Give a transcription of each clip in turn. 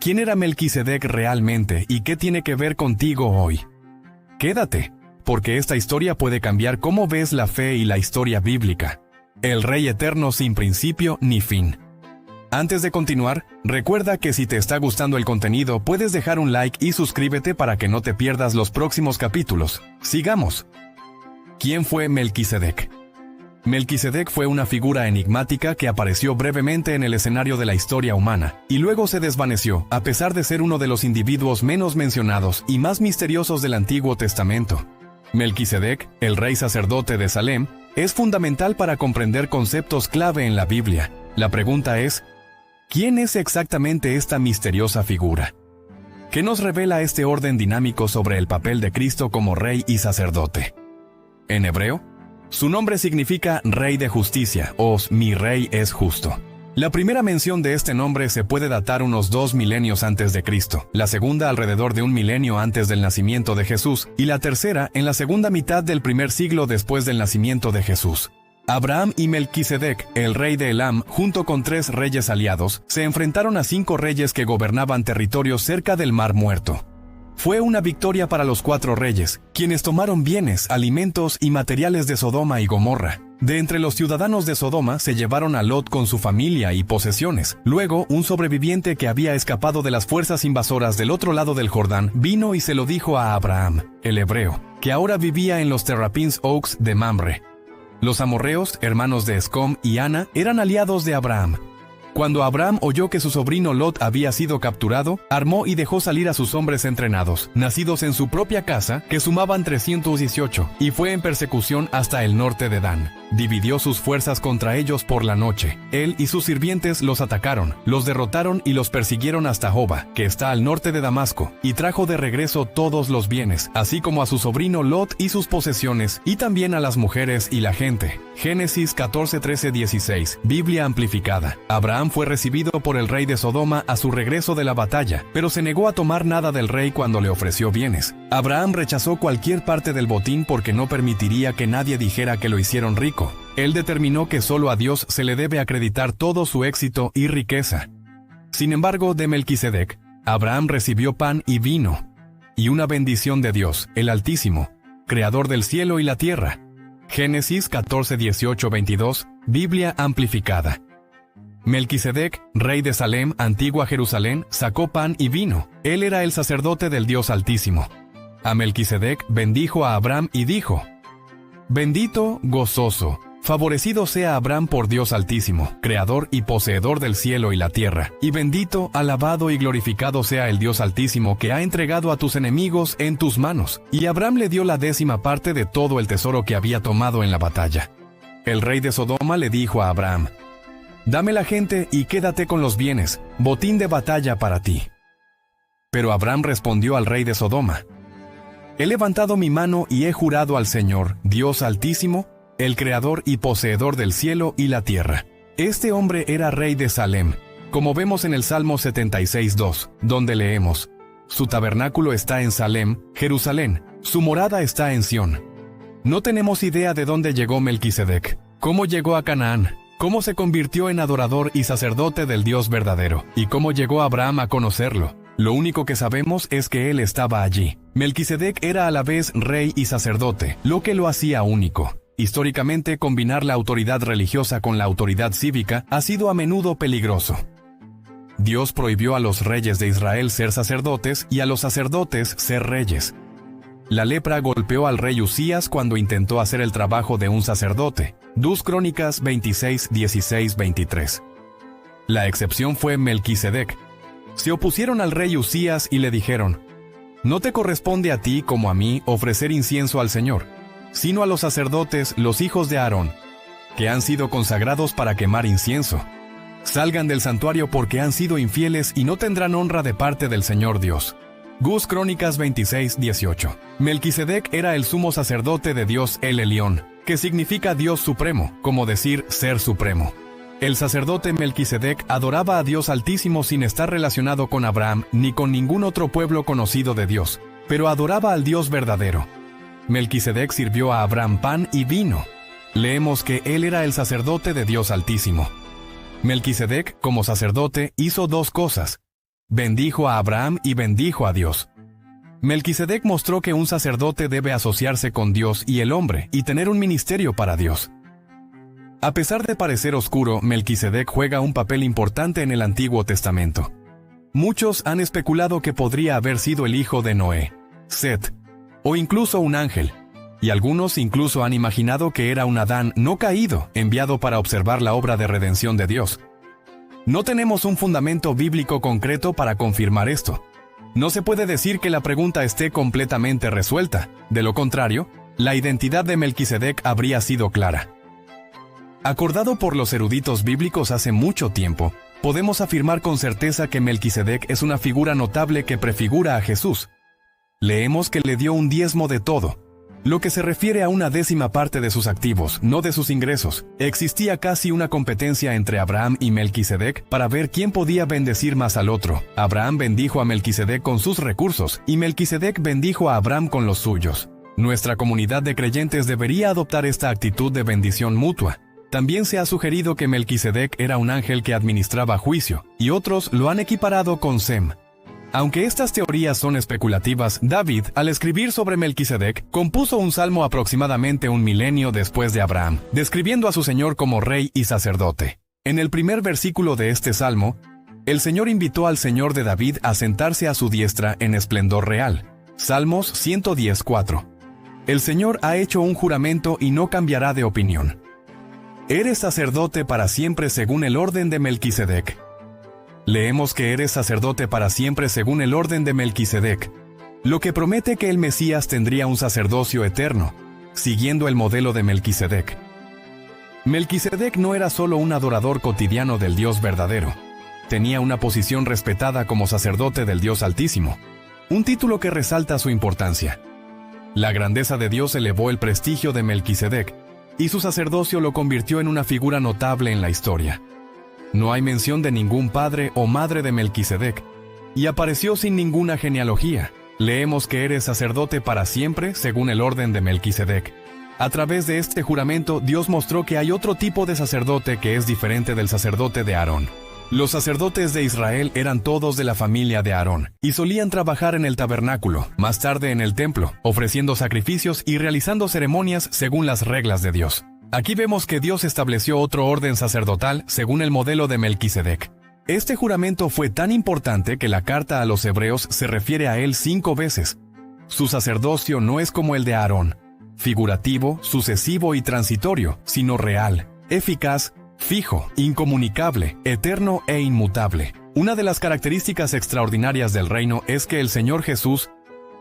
¿Quién era Melquisedec realmente y qué tiene que ver contigo hoy? Quédate, porque esta historia puede cambiar cómo ves la fe y la historia bíblica. El Rey eterno sin principio ni fin. Antes de continuar, recuerda que si te está gustando el contenido, puedes dejar un like y suscríbete para que no te pierdas los próximos capítulos. Sigamos. ¿Quién fue Melquisedec? Melquisedec fue una figura enigmática que apareció brevemente en el escenario de la historia humana, y luego se desvaneció, a pesar de ser uno de los individuos menos mencionados y más misteriosos del Antiguo Testamento. Melquisedec, el rey sacerdote de Salem, es fundamental para comprender conceptos clave en la Biblia. La pregunta es, ¿quién es exactamente esta misteriosa figura? ¿Qué nos revela este orden dinámico sobre el papel de Cristo como rey y sacerdote? En hebreo, su nombre significa Rey de Justicia, o Mi Rey es Justo. La primera mención de este nombre se puede datar unos 2 milenios antes de Cristo, la segunda alrededor de 1 milenio antes del nacimiento de Jesús, y la tercera en la segunda mitad del primer siglo después del nacimiento de Jesús. Abraham y Melquisedec, el rey de Elam, junto con 3 reyes aliados, se enfrentaron a 5 reyes que gobernaban territorios cerca del Mar Muerto. Fue una victoria para los 4 reyes, quienes tomaron bienes, alimentos y materiales de Sodoma y Gomorra. De entre los ciudadanos de Sodoma se llevaron a Lot con su familia y posesiones. Luego, un sobreviviente que había escapado de las fuerzas invasoras del otro lado del Jordán vino y se lo dijo a Abraham, el hebreo, que ahora vivía en los Terrapins Oaks de Mamre. Los amorreos, hermanos de Escom y Ana, eran aliados de Abraham. Cuando Abraham oyó que su sobrino Lot había sido capturado, armó y dejó salir a sus hombres entrenados, nacidos en su propia casa, que sumaban 318, y fue en persecución hasta el norte de Dan. Dividió sus fuerzas contra ellos por la noche. Él y sus sirvientes los atacaron, los derrotaron y los persiguieron hasta Joba, que está al norte de Damasco, y trajo de regreso todos los bienes, así como a su sobrino Lot y sus posesiones, y también a las mujeres y la gente. Génesis 14, 13, 16, Biblia amplificada. Abraham fue recibido por el rey de Sodoma a su regreso de la batalla, pero se negó a tomar nada del rey cuando le ofreció bienes. Abraham rechazó cualquier parte del botín porque no permitiría que nadie dijera que lo hicieron rico. Él determinó que solo a Dios se le debe acreditar todo su éxito y riqueza. Sin embargo, de Melquisedec, Abraham recibió pan y vino, y una bendición de Dios, el Altísimo, creador del cielo y la tierra. Génesis 14, 18, 22, Biblia amplificada. Melquisedec, rey de Salem, antigua Jerusalén, sacó pan y vino. Él era el sacerdote del Dios Altísimo. A Melquisedec bendijo a Abraham y dijo: Bendito, gozoso, favorecido sea Abraham por Dios Altísimo, creador y poseedor del cielo y la tierra. Y bendito, alabado y glorificado sea el Dios Altísimo que ha entregado a tus enemigos en tus manos. Y Abraham le dio la 10ª parte de todo el tesoro que había tomado en la batalla. El rey de Sodoma le dijo a Abraham: Dame la gente y quédate con los bienes, botín de batalla para ti. Pero Abraham respondió al rey de Sodoma: He levantado mi mano y he jurado al Señor, Dios Altísimo, el creador y poseedor del cielo y la tierra. Este hombre era rey de Salem, como vemos en el Salmo 76:2, donde leemos: Su tabernáculo está en Salem, Jerusalén, su morada está en Sión. No tenemos idea de dónde llegó Melquisedec, cómo llegó a Canaán, cómo se convirtió en adorador y sacerdote del Dios verdadero, y cómo llegó Abraham a conocerlo. Lo único que sabemos es que él estaba allí. Melquisedec era a la vez rey y sacerdote, lo que lo hacía único. Históricamente, combinar la autoridad religiosa con la autoridad cívica ha sido a menudo peligroso. Dios prohibió a los reyes de Israel ser sacerdotes y a los sacerdotes ser reyes. La lepra golpeó al rey Usías cuando intentó hacer el trabajo de un sacerdote. 2 Crónicas 26, 16, 23. La excepción fue Melquisedec. Se opusieron al rey Usías y le dijeron: No te corresponde a ti como a mí ofrecer incienso al Señor, sino a los sacerdotes, los hijos de Aarón, que han sido consagrados para quemar incienso. Salgan del santuario porque han sido infieles y no tendrán honra de parte del Señor Dios. 2 Crónicas 26, 18. Melquisedec era el sumo sacerdote de Dios el Elión, que significa Dios supremo, como decir ser supremo. El sacerdote Melquisedec adoraba a Dios Altísimo sin estar relacionado con Abraham ni con ningún otro pueblo conocido de Dios, pero adoraba al Dios verdadero. Melquisedec sirvió a Abraham pan y vino. Leemos que él era el sacerdote de Dios Altísimo. Melquisedec, como sacerdote, hizo 2 cosas. bendijo a Abraham y bendijo a Dios. Melquisedec mostró que un sacerdote debe asociarse con Dios y el hombre y tener un ministerio para Dios. A pesar de parecer oscuro, Melquisedec juega un papel importante en el Antiguo Testamento. Muchos han especulado que podría haber sido el hijo de Noé, Set, o incluso un ángel, y algunos incluso han imaginado que era un Adán no caído, enviado para observar la obra de redención de Dios. No tenemos un fundamento bíblico concreto para confirmar esto. No se puede decir que la pregunta esté completamente resuelta. De lo contrario, la identidad de Melquisedec habría sido clara. Acordado por los eruditos bíblicos hace mucho tiempo, podemos afirmar con certeza que Melquisedec es una figura notable que prefigura a Jesús. Leemos que le dio un diezmo de todo, lo que se refiere a una décima parte de sus activos, no de sus ingresos. Existía casi una competencia entre Abraham y Melquisedec para ver quién podía bendecir más al otro. Abraham bendijo a Melquisedec con sus recursos, y Melquisedec bendijo a Abraham con los suyos. Nuestra comunidad de creyentes debería adoptar esta actitud de bendición mutua. También se ha sugerido que Melquisedec era un ángel que administraba juicio, y otros lo han equiparado con Sem. Aunque estas teorías son especulativas, David, al escribir sobre Melquisedec, compuso un salmo aproximadamente un milenio después de Abraham, describiendo a su Señor como rey y sacerdote. En el primer versículo de este salmo, el Señor invitó al Señor de David a sentarse a su diestra en esplendor real. Salmos 110:4. El Señor ha hecho un juramento y no cambiará de opinión. Eres sacerdote para siempre según el orden de Melquisedec. Leemos que eres sacerdote para siempre según el orden de Melquisedec, lo que promete que el Mesías tendría un sacerdocio eterno, siguiendo el modelo de Melquisedec. Melquisedec no era solo un adorador cotidiano del Dios verdadero, tenía una posición respetada como sacerdote del Dios Altísimo, un título que resalta su importancia. La grandeza de Dios elevó el prestigio de Melquisedec, y su sacerdocio lo convirtió en una figura notable en la historia. No hay mención de ningún padre o madre de Melquisedec, y apareció sin ninguna genealogía. Leemos que eres sacerdote para siempre según el orden de Melquisedec. A través de este juramento, Dios mostró que hay otro tipo de sacerdote que es diferente del sacerdote de Aarón. Los sacerdotes de Israel eran todos de la familia de Aarón, y solían trabajar en el tabernáculo, más tarde en el templo, ofreciendo sacrificios y realizando ceremonias según las reglas de Dios. Aquí vemos que Dios estableció otro orden sacerdotal según el modelo de Melquisedec. Este juramento fue tan importante que la carta a los hebreos se refiere a él 5 veces. Su sacerdocio no es como el de Aarón, figurativo, sucesivo y transitorio, sino real, eficaz, fijo, incomunicable, eterno e inmutable. Una de las características extraordinarias del reino es que el Señor Jesús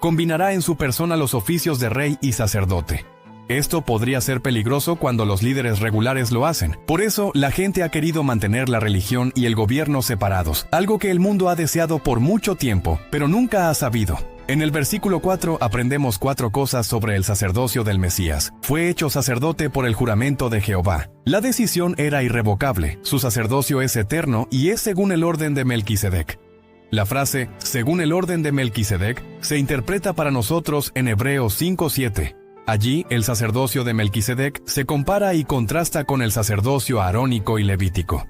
combinará en su persona los oficios de rey y sacerdote. Esto podría ser peligroso cuando los líderes regulares lo hacen. Por eso, la gente ha querido mantener la religión y el gobierno separados, algo que el mundo ha deseado por mucho tiempo, pero nunca ha sabido. En el versículo 4 aprendemos 4 cosas sobre el sacerdocio del Mesías. Fue hecho sacerdote por el juramento de Jehová. La decisión era irrevocable, su sacerdocio es eterno y es según el orden de Melquisedec. La frase, según el orden de Melquisedec, se interpreta para nosotros en Hebreos 5:7. Allí, el sacerdocio de Melquisedec se compara y contrasta con el sacerdocio arónico y levítico.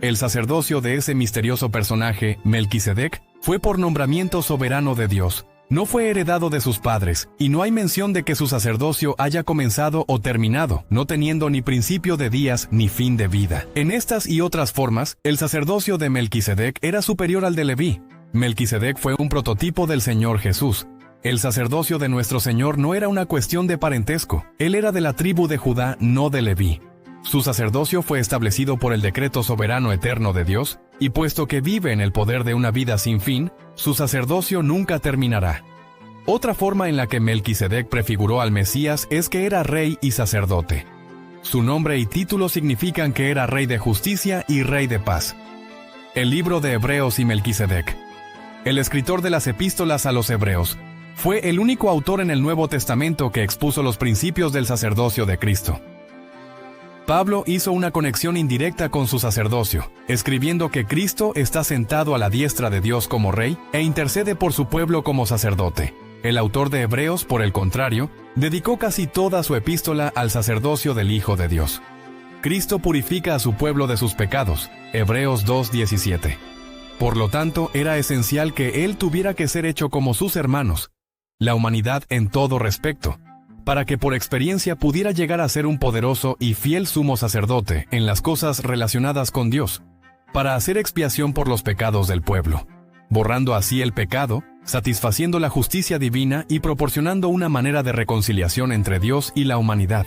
El sacerdocio de ese misterioso personaje, Melquisedec, fue por nombramiento soberano de Dios. No fue heredado de sus padres, y no hay mención de que su sacerdocio haya comenzado o terminado, no teniendo ni principio de días ni fin de vida. En estas y otras formas, el sacerdocio de Melquisedec era superior al de Leví. Melquisedec fue un prototipo del Señor Jesús. El sacerdocio de nuestro Señor no era una cuestión de parentesco. Él era de la tribu de Judá, no de Leví. Su sacerdocio fue establecido por el decreto soberano eterno de Dios, y puesto que vive en el poder de una vida sin fin, su sacerdocio nunca terminará. Otra forma en la que Melquisedec prefiguró al Mesías es que era rey y sacerdote. Su nombre y título significan que era rey de justicia y rey de paz. El libro de Hebreos y Melquisedec. El escritor de las epístolas a los Hebreos fue el único autor en el Nuevo Testamento que expuso los principios del sacerdocio de Cristo. Pablo hizo una conexión indirecta con su sacerdocio, escribiendo que Cristo está sentado a la diestra de Dios como rey e intercede por su pueblo como sacerdote. El autor de Hebreos, por el contrario, dedicó casi toda su epístola al sacerdocio del Hijo de Dios. Cristo purifica a su pueblo de sus pecados. Hebreos 2:17. Por lo tanto, era esencial que él tuviera que ser hecho como sus hermanos, la humanidad en todo respecto, para que por experiencia pudiera llegar a ser un poderoso y fiel sumo sacerdote en las cosas relacionadas con Dios, para hacer expiación por los pecados del pueblo, borrando así el pecado, satisfaciendo la justicia divina y proporcionando una manera de reconciliación entre Dios y la humanidad.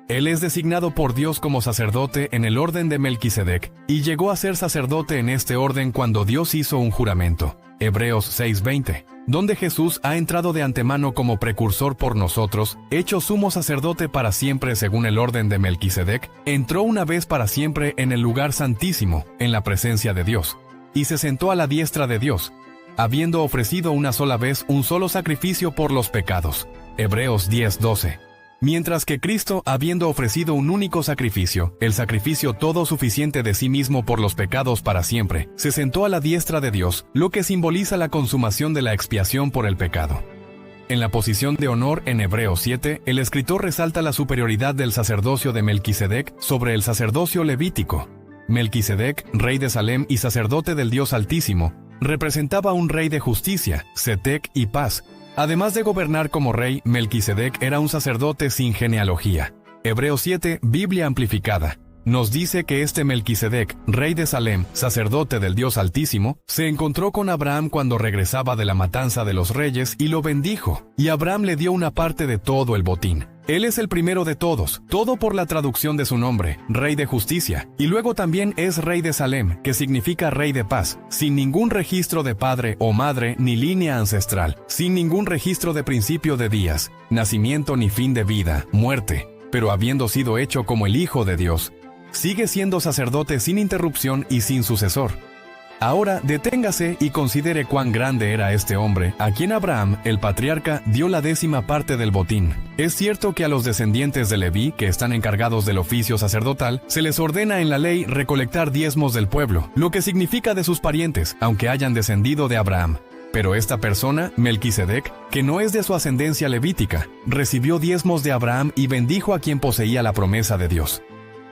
Él es designado por Dios como sacerdote en el orden de Melquisedec, y llegó a ser sacerdote en este orden cuando Dios hizo un juramento, Hebreos 6:20, donde Jesús ha entrado de antemano como precursor por nosotros, hecho sumo sacerdote para siempre según el orden de Melquisedec, entró una vez para siempre en el lugar santísimo, en la presencia de Dios, y se sentó a la diestra de Dios, habiendo ofrecido una sola vez un solo sacrificio por los pecados, Hebreos 10:12. Mientras que Cristo, habiendo ofrecido un único sacrificio, el sacrificio todo suficiente de sí mismo por los pecados para siempre, se sentó a la diestra de Dios, lo que simboliza la consumación de la expiación por el pecado. En la posición de honor en Hebreos 7, el escritor resalta la superioridad del sacerdocio de Melquisedec sobre el sacerdocio levítico. Melquisedec, rey de Salem y sacerdote del Dios Altísimo, representaba un rey de justicia, setec y paz. Además de gobernar como rey, Melquisedec era un sacerdote sin genealogía. Hebreos 7, Biblia amplificada, nos dice que este Melquisedec, rey de Salem, sacerdote del Dios Altísimo, se encontró con Abraham cuando regresaba de la matanza de los reyes y lo bendijo, y Abraham le dio una parte de todo el botín. Él es el primero de todos, todo por la traducción de su nombre, Rey de Justicia, y luego también es Rey de Salem, que significa Rey de Paz, sin ningún registro de padre o madre ni línea ancestral, sin ningún registro de principio de días, nacimiento ni fin de vida, muerte, pero habiendo sido hecho como el Hijo de Dios, sigue siendo sacerdote sin interrupción y sin sucesor. Ahora deténgase y considere cuán grande era este hombre, a quien Abraham, el patriarca, dio la 10ª parte del botín. Es cierto que a los descendientes de Leví, que están encargados del oficio sacerdotal, se les ordena en la ley recolectar diezmos del pueblo, lo que significa de sus parientes, aunque hayan descendido de Abraham. Pero esta persona, Melquisedec, que no es de su ascendencia levítica, recibió diezmos de Abraham y bendijo a quien poseía la promesa de Dios.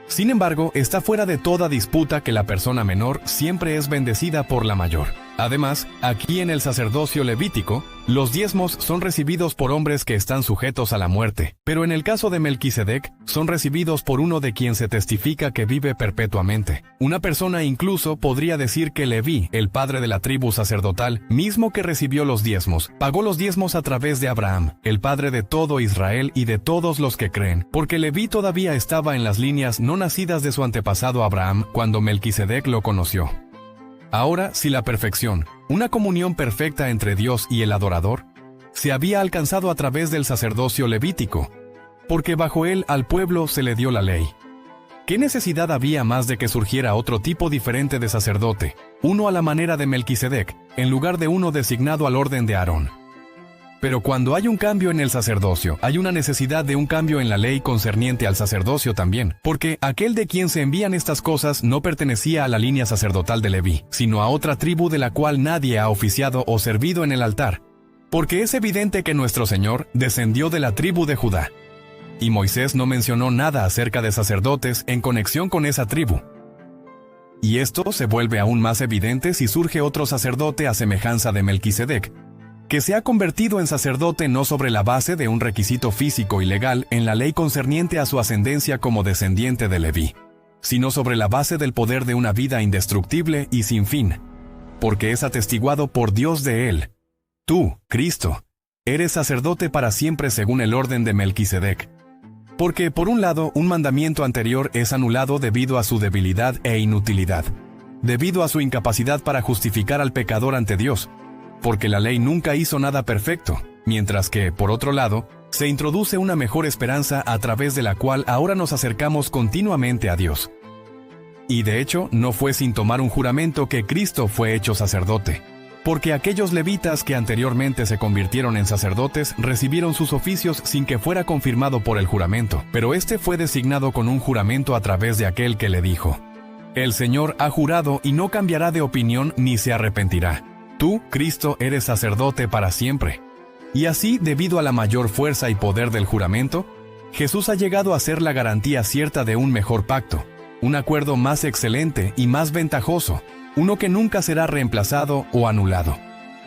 Sin embargo, está fuera de toda disputa que la persona menor siempre es bendecida por la mayor. Además, aquí en el sacerdocio levítico, los diezmos son recibidos por hombres que están sujetos a la muerte, pero en el caso de Melquisedec, son recibidos por uno de quien se testifica que vive perpetuamente. Una persona incluso podría decir que Leví, el padre de la tribu sacerdotal, mismo que recibió los diezmos, pagó los diezmos a través de Abraham, el padre de todo Israel y de todos los que creen, porque Leví todavía estaba en las líneas no nacidas de su antepasado Abraham cuando Melquisedec lo conoció. Ahora, si la perfección, una comunión perfecta entre Dios y el adorador, se había alcanzado a través del sacerdocio levítico, porque bajo él al pueblo se le dio la ley. ¿Qué necesidad había más de que surgiera otro tipo diferente de sacerdote, uno a la manera de Melquisedec, en lugar de uno designado al orden de Aarón? Pero cuando hay un cambio en el sacerdocio, hay una necesidad de un cambio en la ley concerniente al sacerdocio también, porque aquel de quien se envían estas cosas no pertenecía a la línea sacerdotal de Leví, sino a otra tribu de la cual nadie ha oficiado o servido en el altar, porque es evidente que nuestro Señor descendió de la tribu de Judá. Y Moisés no mencionó nada acerca de sacerdotes en conexión con esa tribu. Y esto se vuelve aún más evidente si surge otro sacerdote a semejanza de Melquisedec, que se ha convertido en sacerdote no sobre la base de un requisito físico y legal en la ley concerniente a su ascendencia como descendiente de Leví, sino sobre la base del poder de una vida indestructible y sin fin, porque es atestiguado por Dios de él. Tú, Cristo, eres sacerdote para siempre según el orden de Melquisedec. Porque, por un lado, un mandamiento anterior es anulado debido a su debilidad e inutilidad, debido a su incapacidad para justificar al pecador ante Dios, porque la ley nunca hizo nada perfecto, mientras que, por otro lado, se introduce una mejor esperanza a través de la cual ahora nos acercamos continuamente a Dios. Y de hecho, no fue sin tomar un juramento que Cristo fue hecho sacerdote, porque aquellos levitas que anteriormente se convirtieron en sacerdotes recibieron sus oficios sin que fuera confirmado por el juramento, pero este fue designado con un juramento a través de aquel que le dijo: El Señor ha jurado y no cambiará de opinión ni se arrepentirá. Tú, Cristo, eres sacerdote para siempre. Y así, debido a la mayor fuerza y poder del juramento, Jesús ha llegado a ser la garantía cierta de un mejor pacto, un acuerdo más excelente y más ventajoso, uno que nunca será reemplazado o anulado.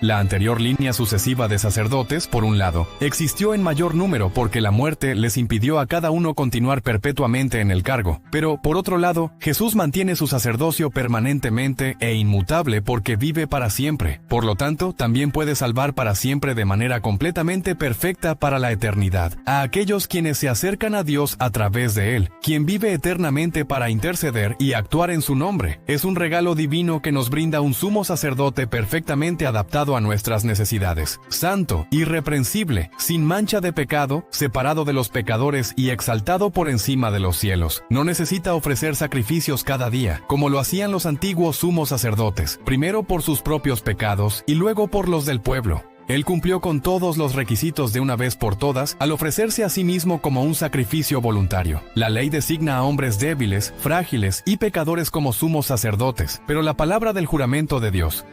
La anterior línea sucesiva de sacerdotes, por un lado, existió en mayor número porque la muerte les impidió a cada uno continuar perpetuamente en el cargo. Pero, por otro lado, Jesús mantiene su sacerdocio permanentemente e inmutable porque vive para siempre. Por lo tanto, también puede salvar para siempre de manera completamente perfecta para la eternidad a aquellos quienes se acercan a Dios a través de Él, quien vive eternamente para interceder y actuar en su nombre. Es un regalo divino que nos brinda un sumo sacerdote perfectamente adaptado a nuestras necesidades, santo, irreprensible, sin mancha de pecado, separado de los pecadores y exaltado por encima de los cielos. No necesita ofrecer sacrificios cada día, como lo hacían los antiguos sumos sacerdotes, primero por sus propios pecados y luego por los del pueblo. Él cumplió con todos los requisitos de una vez por todas al ofrecerse a sí mismo como un sacrificio voluntario. La ley designa a hombres débiles, frágiles y pecadores como sumos sacerdotes, pero la palabra del juramento de Dios,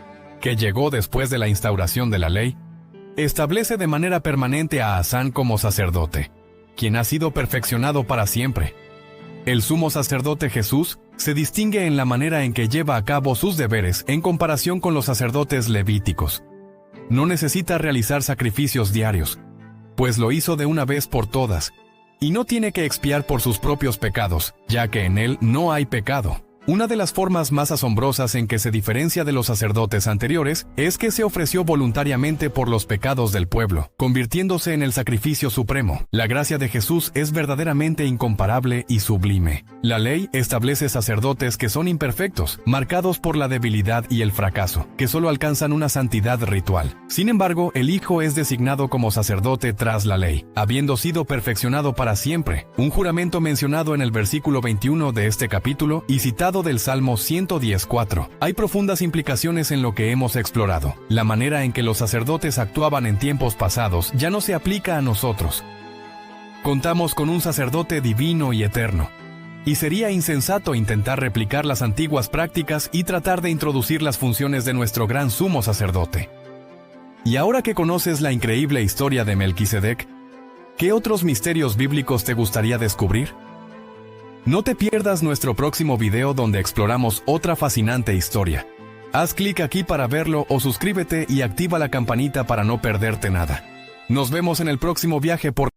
que llegó después de la instauración de la ley, establece de manera permanente a Asán como sacerdote, quien ha sido perfeccionado para siempre. El sumo sacerdote Jesús se distingue en la manera en que lleva a cabo sus deberes en comparación con los sacerdotes levíticos. No necesita realizar sacrificios diarios, pues lo hizo de una vez por todas, y no tiene que expiar por sus propios pecados, ya que en él no hay pecado. Una de las formas más asombrosas en que se diferencia de los sacerdotes anteriores es que se ofreció voluntariamente por los pecados del pueblo, convirtiéndose en el sacrificio supremo. La gracia de Jesús es verdaderamente incomparable y sublime. La ley establece sacerdotes que son imperfectos, marcados por la debilidad y el fracaso, que solo alcanzan una santidad ritual. Sin embargo, el Hijo es designado como sacerdote tras la ley, habiendo sido perfeccionado para siempre, un juramento mencionado en el versículo 21 de este capítulo y citado del Salmo 110:4. Hay profundas implicaciones en lo que hemos explorado. La manera en que los sacerdotes actuaban en tiempos pasados ya no se aplica a nosotros. Contamos con un sacerdote divino y eterno, y sería insensato intentar replicar las antiguas prácticas y tratar de introducir las funciones de nuestro gran sumo sacerdote. Y ahora que conoces la increíble historia de Melquisedec, ¿qué otros misterios bíblicos te gustaría descubrir? No te pierdas nuestro próximo video donde exploramos otra fascinante historia. Haz clic aquí para verlo o suscríbete y activa la campanita para no perderte nada. Nos vemos en el próximo viaje por